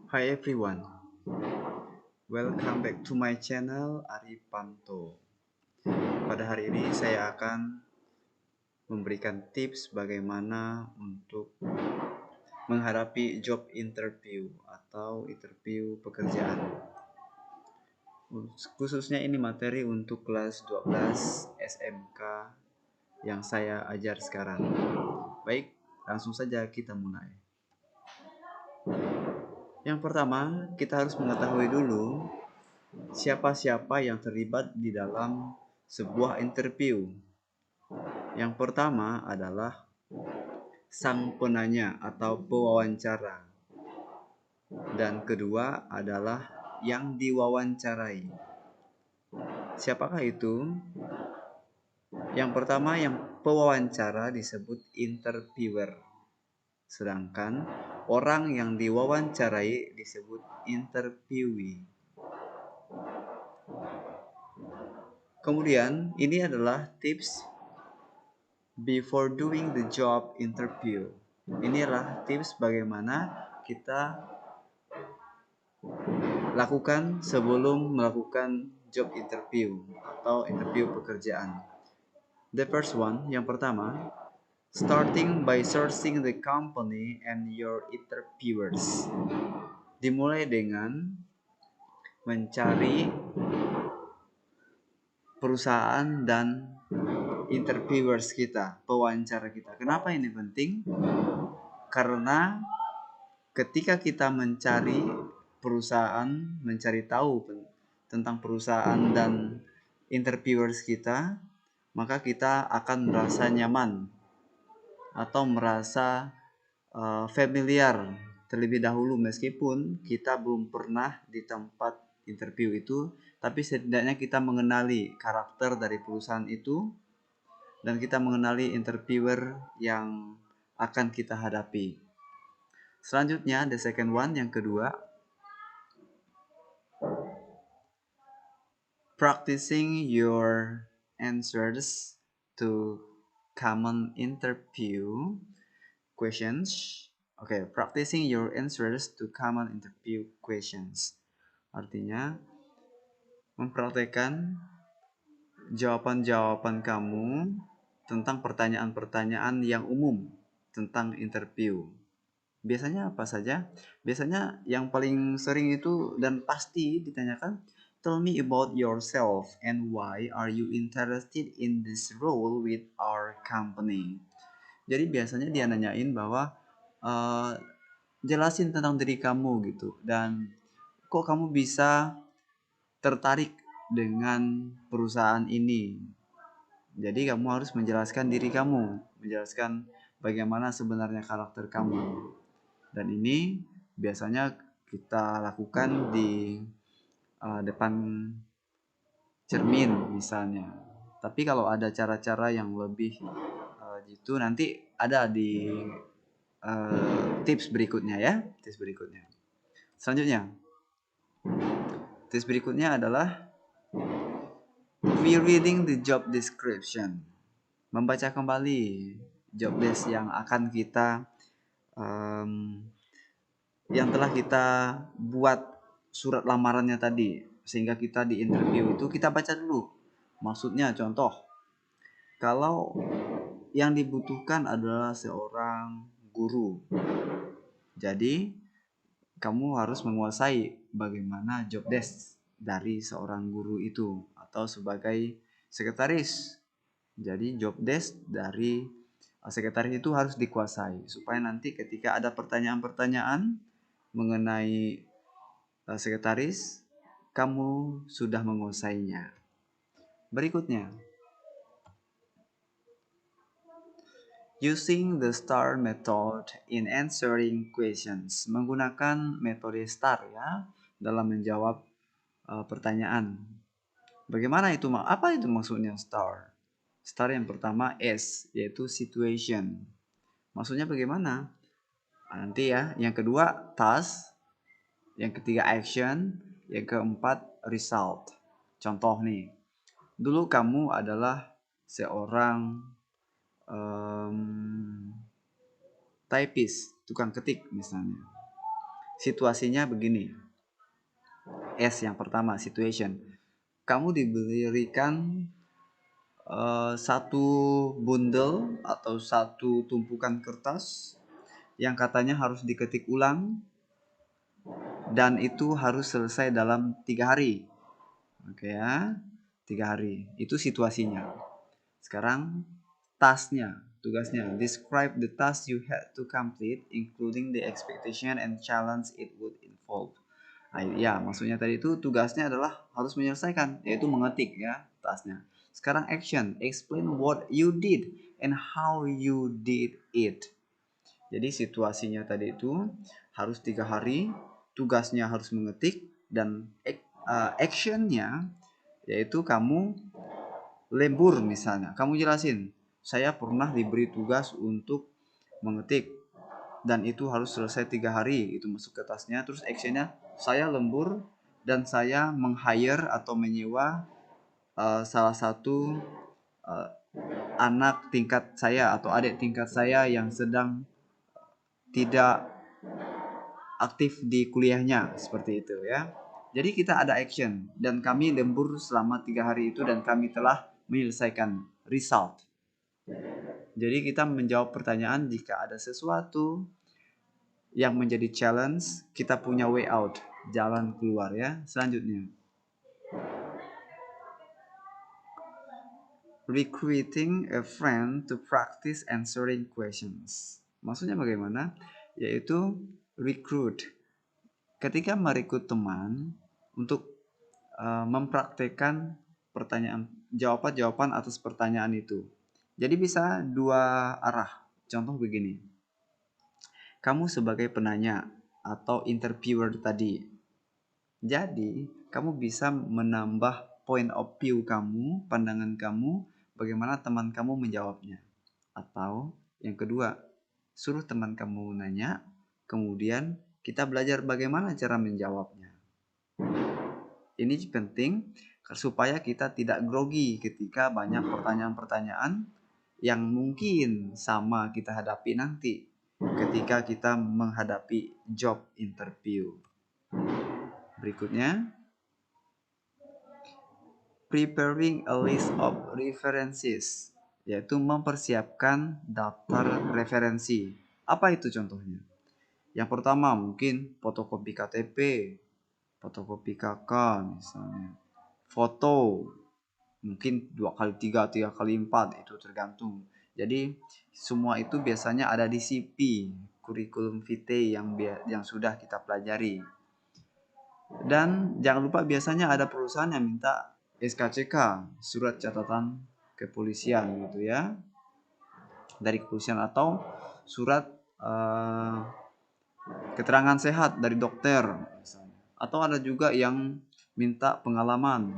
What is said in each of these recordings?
Hi everyone, welcome back to my channel Aripanto. Pada hari ini saya akan memberikan tips bagaimana untuk menghadapi job interview atau interview pekerjaan. Khususnya ini materi untuk kelas 12 SMK yang saya ajar sekarang. Baik, langsung saja kita mulai. Yang pertama, kita harus mengetahui dulu siapa-siapa yang terlibat di dalam sebuah interview. Yang pertama adalah sang penanya atau pewawancara. Dan kedua adalah yang diwawancarai. Siapakah itu? Yang pertama, yang pewawancara disebut interviewer. Sedangkan orang yang diwawancarai disebut interviewee. Kemudian, ini adalah tips before doing the job interview. Inilah tips bagaimana kita lakukan sebelum melakukan job interview atau interview pekerjaan. The first one, yang pertama, starting by sourcing the company and your interviewers. Dimulai dengan mencari perusahaan dan interviewers kita, pewawancara kita. Kenapa ini penting? Karena ketika kita mencari perusahaan, mencari tahu tentang perusahaan dan interviewers kita, maka kita akan merasa nyaman atau merasa familiar terlebih dahulu, meskipun kita belum pernah di tempat interview itu, tapi setidaknya kita mengenali karakter dari perusahaan itu dan kita mengenali interviewer yang akan kita hadapi. Selanjutnya, the second one, yang kedua, practicing your answers to common interview questions. Oke, practicing your answers to common interview questions. Artinya, mempraktekkan jawaban-jawaban kamu tentang pertanyaan-pertanyaan yang umum tentang interview. Biasanya apa saja? Biasanya yang paling sering itu dan pasti ditanyakan, tell me about yourself and why are you interested in this role with our company. Jadi biasanya dia nanyain bahwa jelasin tentang diri kamu gitu, dan kok kamu bisa tertarik dengan perusahaan ini. Jadi kamu harus menjelaskan diri kamu, menjelaskan bagaimana sebenarnya karakter kamu. Dan ini biasanya kita lakukan di depan cermin misalnya. Tapi kalau ada cara-cara yang lebih gitu, nanti ada di tips berikutnya ya. Tips berikutnya. Selanjutnya, tips berikutnya adalah rereading the job description. Membaca kembali job desk yang akan kita yang telah kita buat surat lamarannya tadi, sehingga kita di interview itu kita baca dulu. Maksudnya contoh, kalau yang dibutuhkan adalah seorang guru, jadi kamu harus menguasai bagaimana job desk dari seorang guru itu, atau sebagai sekretaris. Jadi job desk dari sekretaris itu harus dikuasai supaya nanti ketika ada pertanyaan-pertanyaan mengenai sekretaris, kamu sudah menguasainya. Berikutnya, using the STAR method in answering questions. Menggunakan metode STAR ya dalam menjawab pertanyaan. Bagaimana itu? Apa itu maksudnya STAR? STAR yang pertama S, yaitu situation. Maksudnya bagaimana? Nanti ya. Yang kedua task, yang ketiga action, yang keempat result. Contoh nih, dulu kamu adalah seorang typist, tukang ketik misalnya. Situasinya begini. S yang pertama, situation. Kamu diberikan satu bundel atau satu tumpukan kertas yang katanya harus diketik ulang dan itu harus selesai dalam 3 hari. Oke ya, 3 hari. Itu situasinya. Sekarang tasknya, tugasnya. Describe the task you had to complete, including the expectation and challenge it would involve. Nah, ya, maksudnya tadi itu tugasnya adalah harus menyelesaikan, yaitu mengetik ya tasknya. Sekarang action, explain what you did and how you did it. Jadi situasinya tadi itu harus 3 hari, tugasnya harus mengetik, dan actionnya yaitu kamu lembur misalnya. Kamu jelasin, saya pernah diberi tugas untuk mengetik dan itu harus selesai 3 hari, itu masuk ke tasnya. Terus actionnya, saya lembur dan saya meng-hire atau menyewa salah satu uh, anak tingkat saya atau adik tingkat saya yang sedang tidak aktif di kuliahnya, seperti itu ya. Jadi kita ada action dan kami lembur selama 3 hari itu dan kami telah menyelesaikan result. Jadi kita menjawab pertanyaan jika ada sesuatu yang menjadi challenge, kita punya way out, jalan keluar ya. Selanjutnya, recruiting a friend to practice answering questions. Maksudnya bagaimana? Yaitu recruit. Ketika merekrut teman untuk mempraktekkan jawaban atas pertanyaan itu. Jadi bisa dua arah. Contoh begini. Kamu sebagai penanya atau interviewer tadi. Jadi, kamu bisa menambah point of view kamu, pandangan kamu, bagaimana teman kamu menjawabnya. Atau yang kedua, suruh teman kamu nanya, kemudian kita belajar bagaimana cara menjawabnya. Ini penting supaya kita tidak grogi ketika banyak pertanyaan-pertanyaan yang mungkin sama kita hadapi nanti ketika kita menghadapi job interview. Berikutnya, preparing a list of references, yaitu mempersiapkan daftar referensi. Apa itu contohnya? Yang pertama mungkin fotokopi KTP, fotokopi KK misalnya, foto, mungkin 2 kali 3, 3 kali 4, itu tergantung. Jadi semua itu biasanya ada di CP, kurikulum vitae yang sudah kita pelajari. Dan jangan lupa biasanya ada perusahaan yang minta SKCK, surat catatan kepolisian gitu ya, dari kepolisian, atau surat keterangan sehat dari dokter misalnya. Atau ada juga yang minta pengalaman.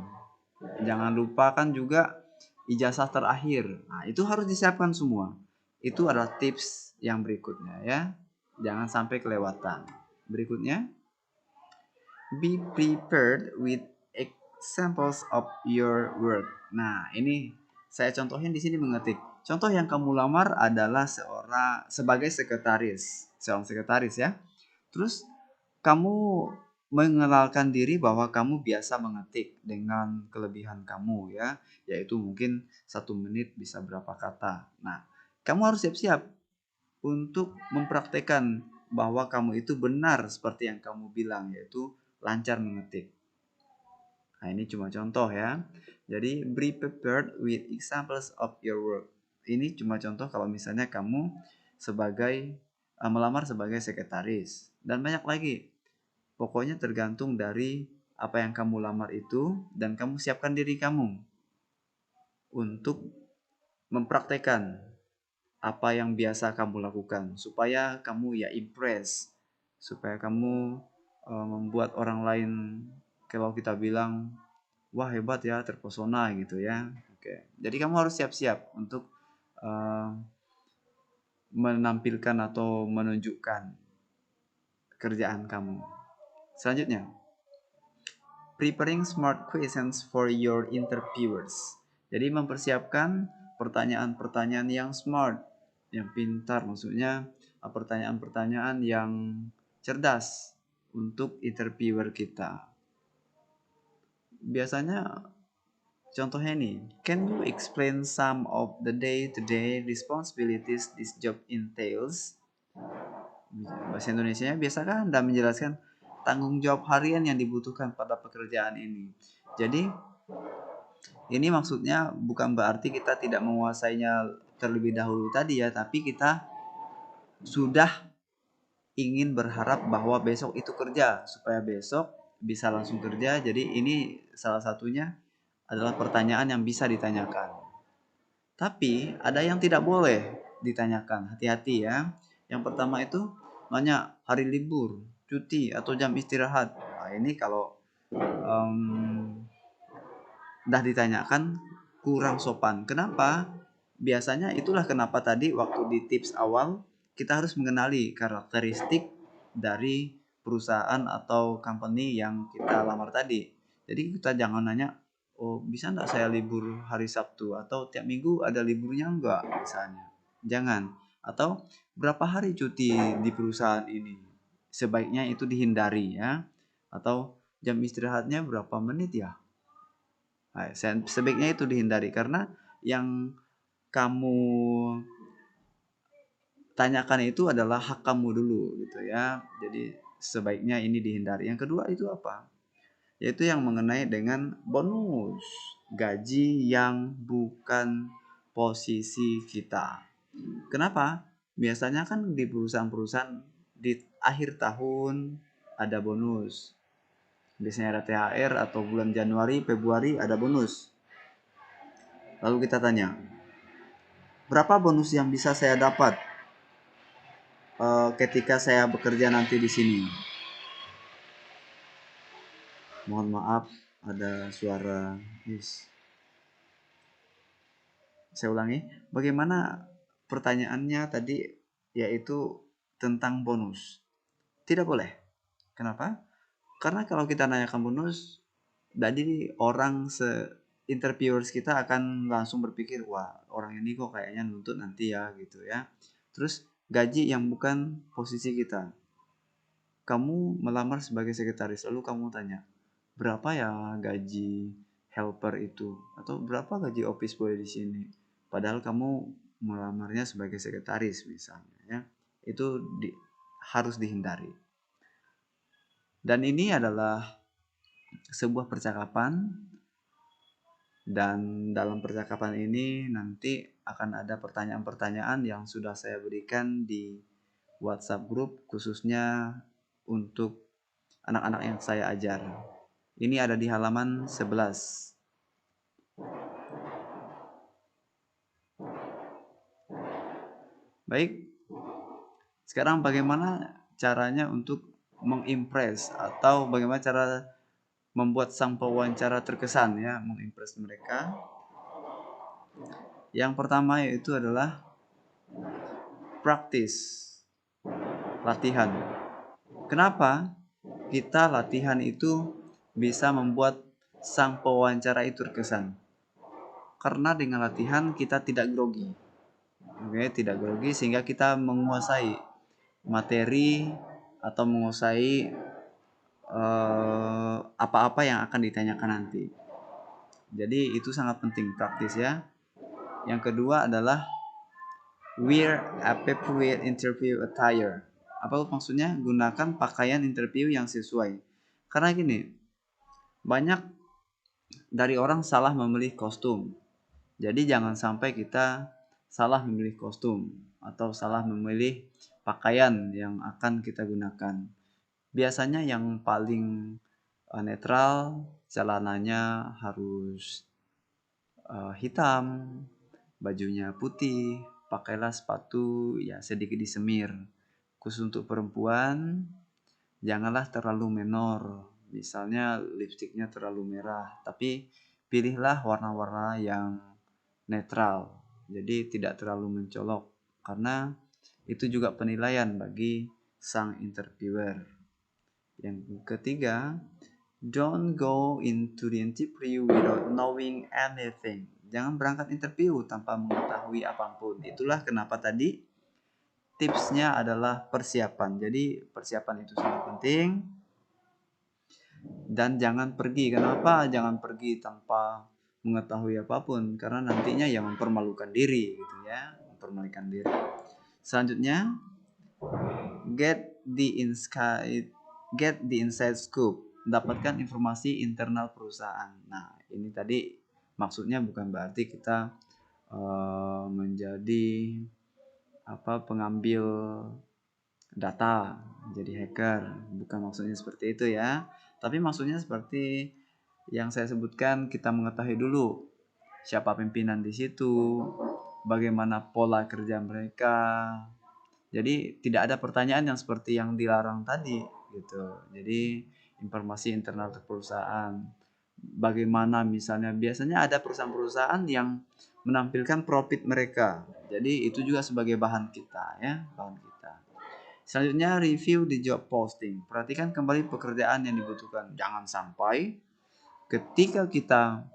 Jangan lupakan juga ijazah terakhir. Nah, itu harus disiapkan semua. Itu adalah tips yang berikutnya ya. Jangan sampai kelewatan. Berikutnya, be prepared with examples of your work. Nah, ini saya contohin di sini mengetik. Contoh yang kamu lamar adalah sebagai seorang sekretaris ya. Terus kamu mengenalkan diri bahwa kamu biasa mengetik dengan kelebihan kamu ya, yaitu mungkin 1 menit bisa berapa kata. Nah, kamu harus siap-siap untuk mempraktekkan bahwa kamu itu benar seperti yang kamu bilang, yaitu lancar mengetik. Nah, ini cuma contoh ya. Jadi, be prepared with examples of your work. Ini cuma contoh kalau misalnya kamu melamar sebagai sekretaris. Dan banyak lagi. Pokoknya tergantung dari apa yang kamu lamar itu, dan kamu siapkan diri kamu untuk mempraktekkan apa yang biasa kamu lakukan supaya kamu ya impress, supaya kamu membuat orang lain, kalau kita bilang, wah hebat ya, terpesona gitu ya. Oke. Jadi kamu harus siap-siap untuk menampilkan atau menunjukkan kerjaan kamu. Selanjutnya, preparing smart questions for your interviewers. Jadi mempersiapkan pertanyaan-pertanyaan yang smart, yang pintar, maksudnya pertanyaan-pertanyaan yang cerdas untuk interviewer kita. Biasanya contohnya nih, can you explain some of the day-to-day responsibilities this job entails? Bahasa Indonesianya, biasakah Anda menjelaskan tanggung jawab harian yang dibutuhkan pada pekerjaan ini? Jadi, ini maksudnya bukan berarti kita tidak menguasainya terlebih dahulu tadi ya, tapi kita sudah ingin berharap bahwa besok itu kerja, supaya besok bisa langsung kerja. Jadi ini salah satunya adalah pertanyaan yang bisa ditanyakan. Tapi ada yang tidak boleh ditanyakan, hati-hati ya. Yang pertama itu nanya hari libur, cuti, atau jam istirahat. Nah, ini kalau udah ditanyakan kurang sopan. Kenapa? Biasanya itulah kenapa tadi waktu di tips awal kita harus mengenali karakteristik dari perusahaan atau company yang kita lamar tadi. Jadi kita jangan nanya, oh bisa nggak saya libur hari Sabtu, atau tiap minggu ada liburnya nggak misalnya. Jangan. Atau berapa hari cuti di perusahaan ini. Sebaiknya itu dihindari ya. Atau jam istirahatnya berapa menit ya. Nah, sebaiknya itu dihindari karena yang kamu tanyakan itu adalah hak kamu dulu gitu ya. Jadi sebaiknya ini dihindari. Yang kedua itu apa? Yaitu yang mengenai dengan bonus, gaji yang bukan posisi kita. Kenapa? Biasanya kan di perusahaan-perusahaan di akhir tahun ada bonus. Biasanya ada THR atau bulan Januari, Februari ada bonus. Lalu kita tanya, berapa bonus yang bisa saya dapat ketika saya bekerja nanti di sini? Mohon maaf, ada suara. Saya ulangi, bagaimana pertanyaannya tadi, yaitu tentang bonus. Tidak boleh. Kenapa? Karena kalau kita nanyakan bonus, jadi orang interviewers kita akan langsung berpikir, wah orang ini kok kayaknya nuntut nanti ya gitu ya. Terus gaji yang bukan posisi kita. Kamu melamar sebagai sekretaris, lalu kamu tanya, berapa ya gaji helper itu? Atau berapa gaji office boy di sini? Padahal kamu melamarnya sebagai sekretaris misalnya ya. Itu harus dihindari. Dan ini adalah sebuah percakapan, dan dalam percakapan ini nanti akan ada pertanyaan-pertanyaan yang sudah saya berikan di WhatsApp group khususnya untuk anak-anak yang saya ajar. Ini ada di halaman 11. Baik. Sekarang bagaimana caranya untuk mengimpress, atau bagaimana cara membuat sang pewawancara terkesan ya, mengimpress mereka. Yang pertama yaitu adalah praktis, latihan. Kenapa kita latihan itu bisa membuat sang pewawancara itu terkesan? Karena dengan latihan kita tidak grogi. Oke, tidak grogi sehingga kita menguasai materi atau menguasai apa-apa yang akan ditanyakan nanti. Jadi itu sangat penting, praktis ya. Yang kedua adalah wear appropriate interview attire. Apa maksudnya? Gunakan pakaian interview yang sesuai. Karena gini, banyak dari orang salah memilih kostum. Jadi jangan sampai kita salah memilih kostum atau salah memilih pakaian yang akan kita gunakan. Biasanya yang paling netral, celananya harus hitam, bajunya putih, pakailah sepatu ya sedikit disemir. Khusus untuk perempuan, janganlah terlalu menor. Misalnya lipstiknya terlalu merah, tapi pilihlah warna-warna yang netral. Jadi tidak terlalu mencolok, karena itu juga penilaian bagi sang interviewer. Yang ketiga, don't go into the interview without knowing anything. Jangan berangkat interview tanpa mengetahui apapun. Itulah kenapa tadi tipsnya adalah persiapan. Jadi persiapan itu sangat penting. Dan jangan pergi. Kenapa jangan pergi tanpa mengetahui apapun? Karena nantinya ya mempermalukan diri gitu ya, mempermalukan diri. Selanjutnya, get the inside scoop. Dapatkan informasi internal perusahaan. Nah, ini tadi maksudnya bukan berarti kita menjadi pengambil data, jadi hacker. Bukan maksudnya seperti itu ya. Tapi maksudnya seperti yang saya sebutkan, kita mengetahui dulu siapa pimpinan di situ, bagaimana pola kerja mereka. Jadi tidak ada pertanyaan yang seperti yang dilarang tadi gitu. Jadi informasi internal perusahaan. Bagaimana misalnya biasanya ada perusahaan-perusahaan yang menampilkan profit mereka. Jadi itu juga sebagai bahan kita ya, bahan kita. Selanjutnya review the job posting. Perhatikan kembali pekerjaan yang dibutuhkan. Jangan sampai ketika kita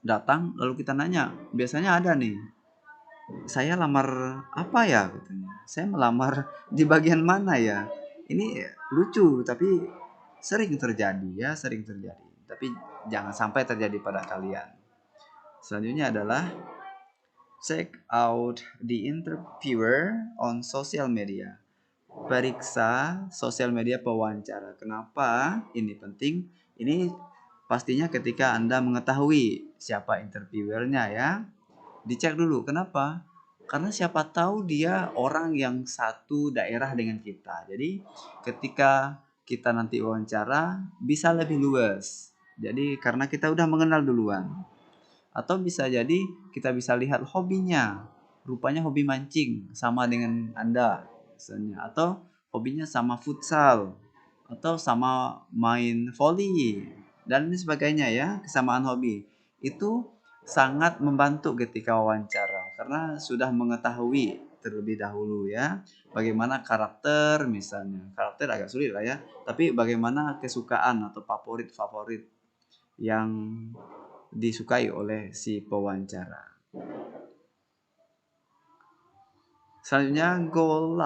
datang lalu kita nanya, biasanya ada nih, saya lamar apa ya katanya. Saya melamar di bagian mana ya? Ini lucu tapi sering terjadi ya, sering terjadi. Tapi jangan sampai terjadi pada kalian. Selanjutnya adalah check out the interviewer on social media. Periksa sosial media pewawancara. Kenapa ini penting? Ini pastinya ketika Anda mengetahui siapa interviewernya ya. Dicek dulu. Kenapa? Karena siapa tahu dia orang yang satu daerah dengan kita. Jadi ketika kita nanti wawancara bisa lebih luas. Jadi karena kita udah mengenal duluan. Atau bisa jadi kita bisa lihat hobinya. Rupanya hobi mancing sama dengan Anda misalnya. Atau hobinya sama futsal. Atau sama main volley. Dan ini sebagainya ya, kesamaan hobi. Itu sangat membantu ketika wawancara. Karena sudah mengetahui terlebih dahulu ya. Bagaimana karakter misalnya. Karakter agak sulit lah ya. Tapi bagaimana kesukaan atau favorit-favorit yang disukai oleh si pewawancara. Selanjutnya, go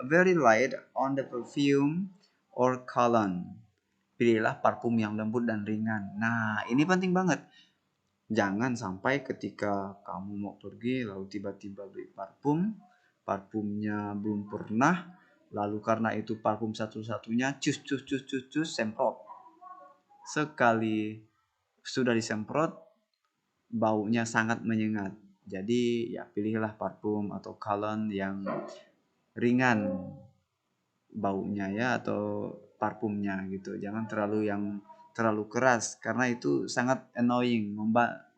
very light on the perfume or cologne. Pilihlah parfum yang lembut dan ringan. Nah, ini penting banget. Jangan sampai ketika kamu mau pergi lalu tiba-tiba beli parfum, parfumnya belum pernah, lalu karena itu parfum satu-satunya, cus, semprot. Sekali sudah disemprot, baunya sangat menyengat. Jadi ya pilihlah parfum atau cologne yang ringan baunya ya, atau parfumnya gitu. Jangan terlalu keras karena itu sangat annoying,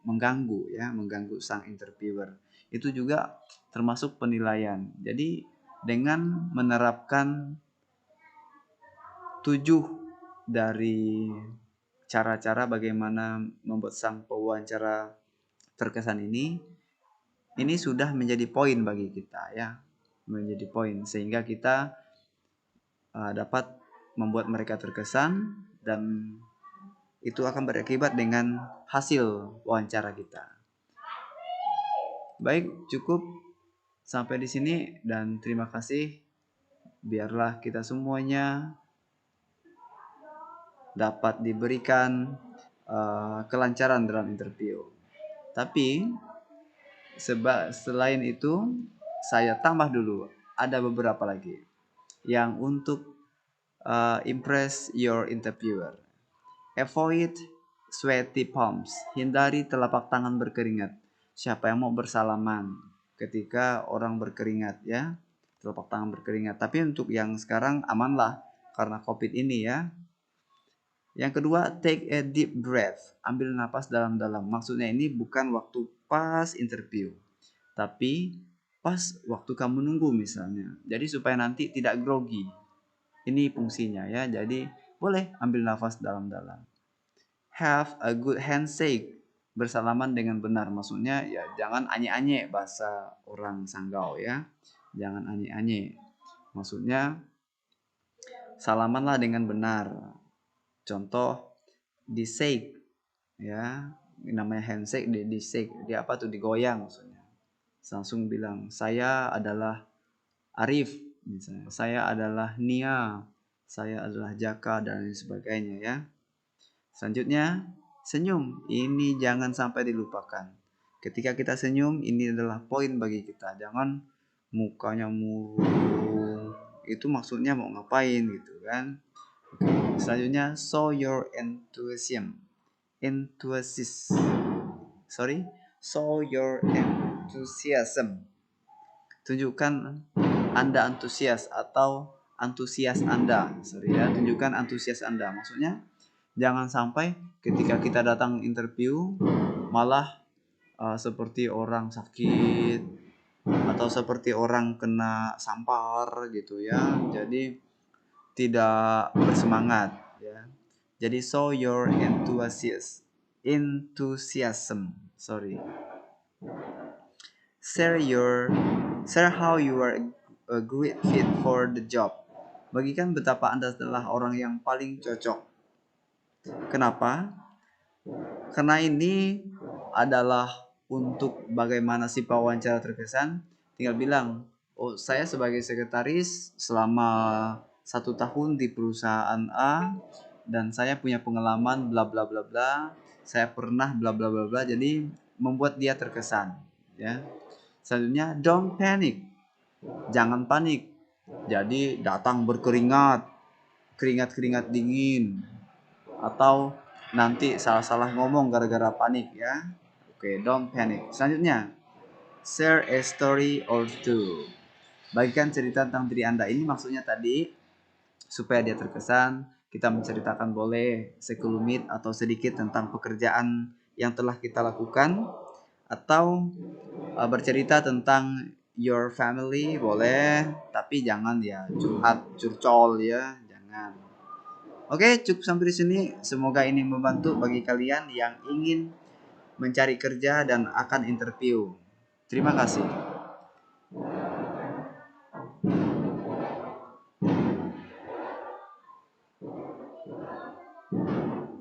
mengganggu ya, mengganggu sang interviewer. Itu juga termasuk penilaian. Jadi dengan menerapkan 7 dari cara-cara bagaimana membuat sang pewawancara terkesan ini sudah menjadi poin bagi kita ya, menjadi poin sehingga kita dapat membuat mereka terkesan dan itu akan berakibat dengan hasil wawancara kita. Baik, cukup sampai di sini dan terima kasih. Biarlah kita semuanya dapat diberikan kelancaran dalam interview. Tapi selain itu saya tambah dulu ada beberapa lagi yang untuk impress your interviewer. Avoid sweaty palms. Hindari telapak tangan berkeringat. Siapa yang mau bersalaman ketika orang berkeringat ya? Telapak tangan berkeringat. Tapi untuk yang sekarang amanlah karena COVID ini ya. Yang kedua, take a deep breath. Ambil napas dalam-dalam. Maksudnya ini bukan waktu pas interview, tapi pas waktu kamu nunggu misalnya. Jadi supaya nanti tidak grogi. Ini fungsinya ya. Jadi boleh ambil nafas dalam-dalam. Have a good handshake. Bersalaman dengan benar. Maksudnya ya jangan anye-anye, bahasa orang Sanggau ya. Jangan anye-anye. Maksudnya salamanlah dengan benar. Contoh di shake ya, namanya handshake, di shake, dia apa tuh, digoyang maksudnya. Langsung bilang saya adalah Arif misalnya, saya adalah Nia, saya adalah Jaka dan lain sebagainya ya. Selanjutnya, senyum. Ini jangan sampai dilupakan. Ketika kita senyum, ini adalah poin bagi kita. Jangan mukanya murung. Itu maksudnya mau ngapain gitu kan. Selanjutnya, show your enthusiasm. Show your enthusiasm. Tunjukkan Anda antusias atau antusias Anda. Tunjukkan antusias Anda. Maksudnya jangan sampai ketika kita datang interview malah seperti orang sakit atau seperti orang kena sampar gitu ya. Jadi tidak bersemangat ya. Jadi show your enthusiasm. Share how you are a great fit for the job. Bagikan betapa Anda adalah orang yang paling cocok. Kenapa? Karena ini adalah untuk bagaimana si pewawancara terkesan. Tinggal bilang, oh saya sebagai sekretaris selama 1 tahun di perusahaan A dan saya punya pengalaman bla bla bla bla. Saya pernah bla bla bla bla. Jadi membuat dia terkesan, ya. Selanjutnya, don't panic. Jangan panik. Jadi datang berkeringat, keringat dingin, atau nanti salah-salah ngomong gara-gara panik ya. Oke, don't panic. Selanjutnya, share a story or two. Bagikan cerita tentang diri Anda. Ini maksudnya tadi supaya dia terkesan. Kita menceritakan boleh sekelumit atau sedikit tentang pekerjaan yang telah kita lakukan, atau bercerita tentang your family boleh, tapi jangan ya curcol ya, jangan. Oke, cukup sampai di sini. Semoga ini membantu bagi kalian yang ingin mencari kerja dan akan interview. Terima kasih.